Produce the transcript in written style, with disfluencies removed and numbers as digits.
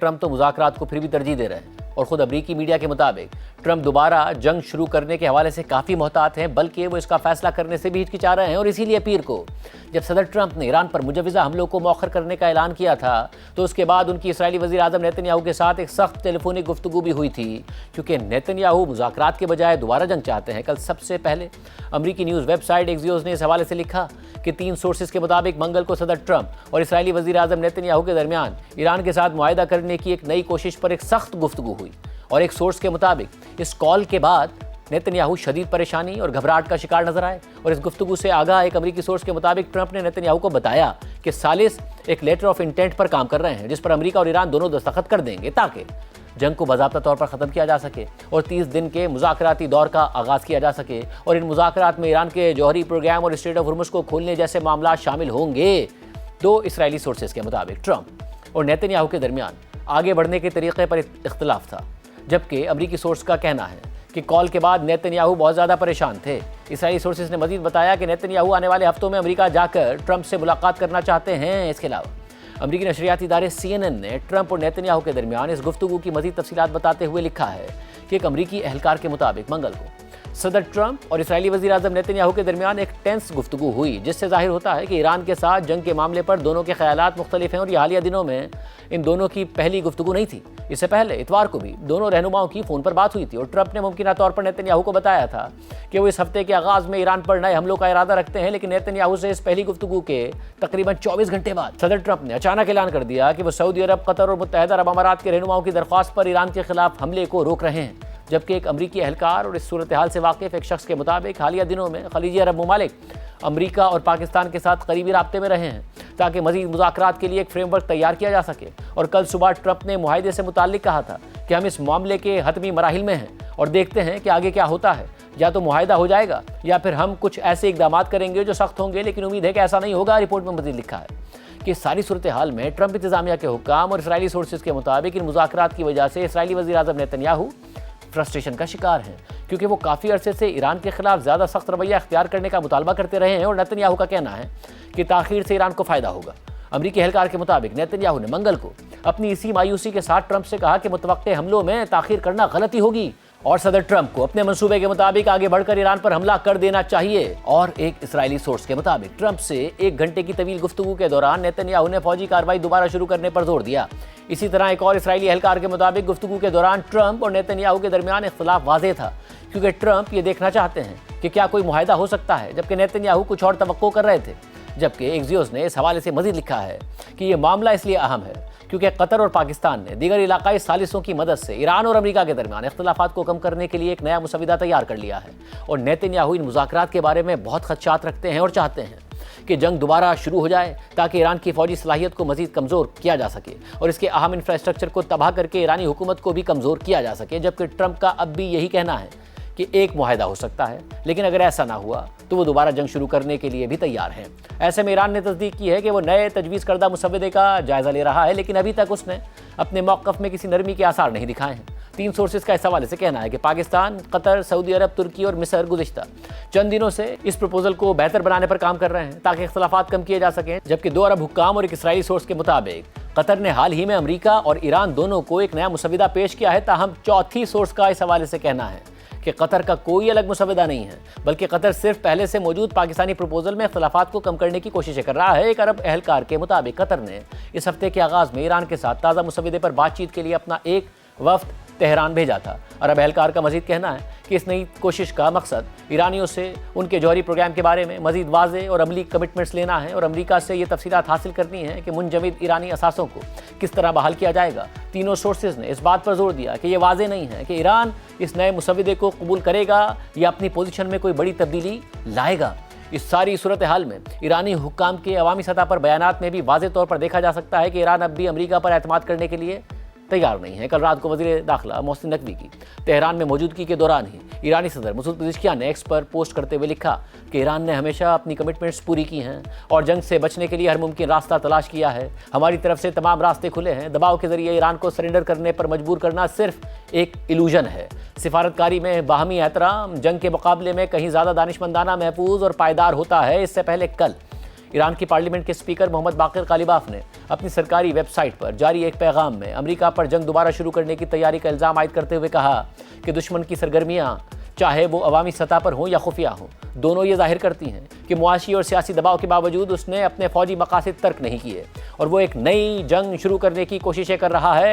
Trump تو مذاکرات کو پھر بھی ترجیح دے رہے ہیں اور خود امریکی میڈیا کے مطابق ٹرمپ دوبارہ جنگ شروع کرنے کے حوالے سے کافی محتاط ہیں، بلکہ وہ اس کا فیصلہ کرنے سے بھی ہچکچا رہے ہیں۔ اور اسی لیے پیر کو جب صدر ٹرمپ نے ایران پر مجوزہ حملوں کو مؤخر کرنے کا اعلان کیا تھا تو اس کے بعد ان کی اسرائیلی وزیر اعظم نیتن یاہو کے ساتھ ایک سخت ٹیلی فونک گفتگو بھی ہوئی تھی، کیونکہ نیتن یاہو مذاکرات کے بجائے دوبارہ جنگ چاہتے ہیں۔ کل سب سے پہلے امریکی نیوز ویب سائٹ ایکزیوس نے اس حوالے سے لکھا کہ 3 سورسز کے مطابق منگل کو صدر ٹرمپ اور اسرائیلی وزیر اعظم نیتن یاہو کے درمیان ایران کے ساتھ معاہدہ کرنے کی ایک نئی کوشش پر ایک سخت گفتگو ہوئی، اور ایک سورس کے مطابق اس کال کے بعد نیتن یاہو شدید پریشانی اور گھبراہٹ کا شکار نظر آئے۔ اور اس گفتگو سے آگاہ ایک امریکی سورس کے مطابق ٹرمپ نے نیتن یاہو کو بتایا کہ ثالث ایک لیٹر آف انٹینٹ پر کام کر رہے ہیں، جس پر امریکہ اور ایران دونوں دستخط کر دیں گے تاکہ جنگ کو باضابطہ طور پر ختم کیا جا سکے اور 30 دن کے مذاکراتی دور کا آغاز کیا جا سکے، اور ان مذاکرات میں ایران کے جوہری پروگرام اور اسٹریٹ آف ہرمز کو کھولنے جیسے معاملات شامل ہوں گے۔ 2 اسرائیلی سورسز کے مطابق ٹرمپ اور نیتن یاہو کے درمیان آگے بڑھنے کے طریقے پر اختلاف تھا، جبکہ امریکی سورس کا کہنا ہے کہ کال کے بعد نیتن یاہو بہت زیادہ پریشان تھے۔ اسرائیلی سورسز نے مزید بتایا کہ نیتن یاہو آنے والے ہفتوں میں امریکہ جا کر ٹرمپ سے ملاقات کرنا چاہتے ہیں۔ اس کے علاوہ امریکی نشریاتی ادارے CNN نے ٹرمپ اور نیتن یاہو کے درمیان اس گفتگو کی مزید تفصیلات بتاتے ہوئے لکھا ہے کہ ایک امریکی اہلکار کے مطابق منگل کو صدر ٹرمپ اور اسرائیلی وزیر اعظم نیتن یاہو کے درمیان ایک ٹینس گفتگو ہوئی، جس سے ظاہر ہوتا ہے کہ ایران کے ساتھ جنگ کے معاملے پر دونوں کے خیالات مختلف ہیں، اور یہ حالیہ دنوں میں ان دونوں کی پہلی گفتگو نہیں تھی۔ اس سے پہلے اتوار کو بھی دونوں رہنماؤں کی فون پر بات ہوئی تھی، اور ٹرمپ نے ممکنہ طور پر نیتن یاہو کو بتایا تھا کہ وہ اس ہفتے کے آغاز میں ایران پر نئے حملوں کا ارادہ رکھتے ہیں، لیکن نیتن یاہو سے اس پہلی گفتگو کے تقریباً 24 گھنٹے بعد صدر ٹرمپ نے اچانک اعلان کر دیا کہ وہ سعودی عرب، قطر اور متحدہ عرب امارات کے رہنماؤں کی درخواست پر ایران کے خلاف حملے کو روک رہے ہیں، جبکہ ایک امریکی اہلکار اور اس صورتحال سے واقف ایک شخص کے مطابق حالیہ دنوں میں خلیجی عرب ممالک امریکہ اور پاکستان کے ساتھ قریبی رابطے میں رہے ہیں تاکہ مزید مذاکرات کے لیے ایک فریم ورک تیار کیا جا سکے۔ اور کل صبح ٹرمپ نے معاہدے سے متعلق کہا تھا کہ ہم اس معاملے کے حتمی مراحل میں ہیں اور دیکھتے ہیں کہ آگے کیا ہوتا ہے، یا تو معاہدہ ہو جائے گا یا پھر ہم کچھ ایسے اقدامات کریں گے جو سخت ہوں گے، لیکن امید ہے کہ ایسا نہیں ہوگا۔ رپورٹ میں مزید لکھا ہے کہ ساری صورتحال میں ٹرمپ انتظامیہ کے حکام اور اسرائیلی سورسز کے مطابق ان مذاکرات کی وجہ سے اسرائیلی وزیر اعظم نیتن یاہو فرسٹریشن کا شکار ہیں، کیونکہ وہ کافی عرصے سے ایران کے خلاف زیادہ سخت رویہ اختیار کرنے کا مطالبہ کرتے رہے ہیں، اور نیتن یاہو کا کہنا ہے کہ تاخیر سے ایران کو فائدہ ہوگا۔ امریکی اہلکار کے مطابق نیتن یاہو نے منگل کو اپنی اسی مایوسی کے ساتھ ٹرمپ سے کہا کہ متوقع حملوں میں تاخیر کرنا غلطی ہوگی، اور صدر ٹرمپ کو اپنے منصوبے کے مطابق آگے بڑھ کر ایران پر حملہ کر دینا چاہیے۔ اور ایک اسرائیلی سورس کے مطابق ٹرمپ سے 1 گھنٹے کی طویل گفتگو کے دوران نیتن یاہو نے فوجی کارروائی دوبارہ شروع کرنے پر زور دیا۔ اسی طرح ایک اور اسرائیلی اہلکار کے مطابق گفتگو کے دوران ٹرمپ اور نیتن یاہو کے درمیان اختلاف واضح تھا، کیونکہ ٹرمپ یہ دیکھنا چاہتے ہیں کہ کیا کوئی معاہدہ ہو سکتا ہے، جبکہ نیتن یاہو کچھ اور توقع کر رہے تھے۔ جبکہ ایکزیوس نے اس حوالے سے مزید لکھا ہے کہ یہ معاملہ اس لیے اہم ہے کیونکہ قطر اور پاکستان نے دیگر علاقائی ثالثوں کی مدد سے ایران اور امریکہ کے درمیان اختلافات کو کم کرنے کے لیے ایک نیا مسودہ تیار کر لیا ہے، اور نیتن یاہو ان مذاکرات کے بارے میں بہت خدشات رکھتے ہیں اور چاہتے ہیں کہ جنگ دوبارہ شروع ہو جائے تاکہ ایران کی فوجی صلاحیت کو مزید کمزور کیا جا سکے اور اس کے اہم انفراسٹرکچر کو تباہ کر کے ایرانی حکومت کو بھی کمزور کیا جا سکے۔ جبکہ ٹرمپ کا اب بھی یہی کہنا ہے کہ ایک معاہدہ ہو سکتا ہے، لیکن اگر ایسا نہ ہوا تو وہ دوبارہ جنگ شروع کرنے کے لیے بھی تیار ہیں۔ ایسے میں ایران نے تصدیق کی ہے کہ وہ نئے تجویز کردہ مسودے کا جائزہ لے رہا ہے، لیکن ابھی تک اس نے اپنے موقف میں کسی نرمی کے آثار نہیں دکھائے ہیں۔ 3 سورسز کا اس حوالے سے کہنا ہے کہ پاکستان، قطر، سعودی عرب، ترکی اور مصر گزشتہ چند دنوں سے اس پروپوزل کو بہتر بنانے پر کام کر رہے ہیں تاکہ اختلافات کم کیے جا سکیں، جبکہ 2 عرب حکام اور ایک اسرائیلی سورس کے مطابق قطر نے حال ہی میں امریکہ اور ایران دونوں کو ایک نیا مسودہ پیش کیا ہے۔ تاہم چوتھی سورس کا اس حوالے سے کہنا ہے کہ قطر کا کوئی الگ مسودہ نہیں ہے، بلکہ قطر صرف پہلے سے موجود پاکستانی پروپوزل میں اختلافات کو کم کرنے کی کوششیں کر رہا ہے۔ ایک عرب اہلکار کے مطابق قطر نے اس ہفتے کے آغاز میں ایران کے ساتھ تازہ مسودے پر بات چیت کے لیے اپنا ایک وفد تہران بھیجا تھا۔ عرب اہلکار کا مزید کہنا ہے کہ اس نئی کوشش کا مقصد ایرانیوں سے ان کے جوہری پروگرام کے بارے میں مزید واضح اور عملی کمٹمنٹس لینا ہے، اور امریکہ سے یہ تفصیلات حاصل کرنی ہے کہ منجمد ایرانی اثاثوں کو کس طرح بحال کیا جائے گا۔ تینوں سورسز نے اس بات پر زور دیا کہ یہ واضح نہیں ہے کہ ایران اس نئے مسودے کو قبول کرے گا یا اپنی پوزیشن میں کوئی بڑی تبدیلی لائے گا۔ اس ساری صورتحال میں ایرانی حکام کے عوامی سطح پر بیانات میں بھی واضح طور پر دیکھا جا سکتا ہے کہ ایران اب بھی امریکہ پر اعتماد کرنے کے لیے تیار نہیں ہے۔ کل رات کو وزیر داخلہ محسن نقوی کی تہران میں موجودگی کے دوران ہی ایرانی صدر مسعود پزشکیان نے ایکس پر پوسٹ کرتے ہوئے لکھا کہ ایران نے ہمیشہ اپنی کمٹمنٹس پوری کی ہیں اور جنگ سے بچنے کے لیے ہر ممکن راستہ تلاش کیا ہے۔ ہماری طرف سے تمام راستے کھلے ہیں۔ دباؤ کے ذریعے ایران کو سرنڈر کرنے پر مجبور کرنا صرف ایک ایلوژن ہے۔ سفارتکاری میں باہمی احترام جنگ کے مقابلے میں کہیں زیادہ دانشمندانہ، محفوظ اور پائیدار ہوتا ہے۔ اس سے پہلے کل ایران کی پارلیمنٹ کے اسپیکر محمد باقر غالباف نے اپنی سرکاری ویب سائٹ پر جاری ایک پیغام میں امریکہ پر جنگ دوبارہ شروع کرنے کی تیاری کا الزام عائد کرتے ہوئے کہا کہ دشمن کی سرگرمیاں چاہے وہ عوامی سطح پر ہوں یا خفیہ ہوں، دونوں یہ ظاہر کرتی ہیں کہ معاشی اور سیاسی دباؤ کے باوجود اس نے اپنے فوجی مقاصد ترک نہیں کیے اور وہ ایک نئی جنگ شروع کرنے کی کوششیں کر رہا ہے۔